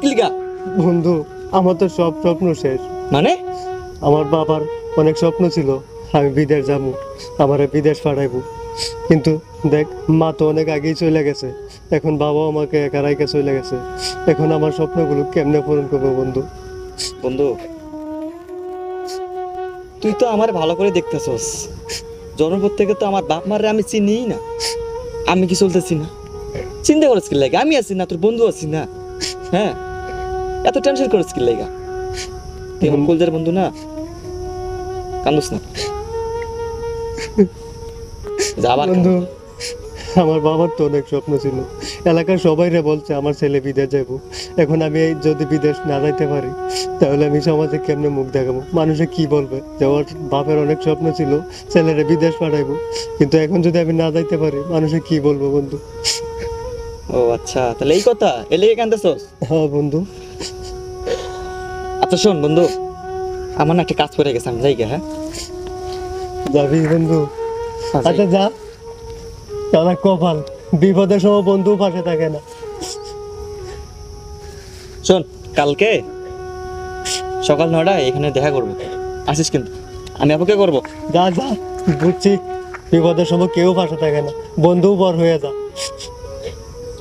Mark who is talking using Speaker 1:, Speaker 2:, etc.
Speaker 1: কি লিগা?
Speaker 2: বন্ধু, আমার তো সব স্বপ্ন শেষ।
Speaker 1: মানে
Speaker 2: আমার বাবার অনেক স্বপ্ন ছিল আমি বিদেশ যাবো, আমারে বিদেশ পাঠাইবো, কিন্তু দেখ মা তো অনেক আগেই চলে গেছে, এখন বাবাও আমাকে একা রাইখা চলে গেছে। এখন আমার স্বপ্নগুলো কেমনে পূরণ করবো বন্ধু?
Speaker 1: বন্ধু, তুই তো আমার ভালো করে দেখতেছস। জন্মপর থেকে তো আমার বাপ মারে আমি চিনিই না। আমি কি চলতেছি না? চিন্তা করছ কি লাগে? আমি আছি না, তোর বন্ধু আছি না? হ্যাঁ, এত টেনশন করছ কি লাগা? তুই আমার কলজার বন্ধু না, কান্দুস না। যাবার
Speaker 2: বন্ধু, আমার বাবার তো অনেক স্বপ্ন ছিল, এলাকার সবাইরে বলছে আমার ছেলে বিদেশ যাইব। এখন আমি এই যদি বিদেশ না যাইতে পারি, তাহলে আমি সমাজে কেমনে মুখ দেখাবো? মানুষে কি বলবে যে ওর বাপের অনেক স্বপ্ন ছিল ছেলেরে বিদেশ পাঠাইবো, কিন্তু এখন যদি আমি না যাইতে পারি, মানুষে কি বলবো বন্ধু?
Speaker 1: ও আচ্ছা, তাহলে এই কথা এলে কান্দতেছস?
Speaker 2: হ্যাঁ বন্ধু।
Speaker 1: আচ্ছা শোন বন্ধু, আমার না একটা কাজ পড়ে গেছে, আমি যাই গে। হ্যাঁ
Speaker 2: যাবি বন্ধু?
Speaker 1: হ্যাঁ, যাই।
Speaker 2: আচ্ছা যা, তারা কপাল, বিপদের সময় বন্ধু পাশে থাকে না।
Speaker 1: শোন, কালকে সকাল 9টায় এখানে দেখা করবো, আসিস কিন্তু। আমি অপেক্ষা করবো।
Speaker 2: যা যা, বুঝছি বিপদের সময় কেউ পাশে থাকে না, বন্ধুও পর হয়ে যা।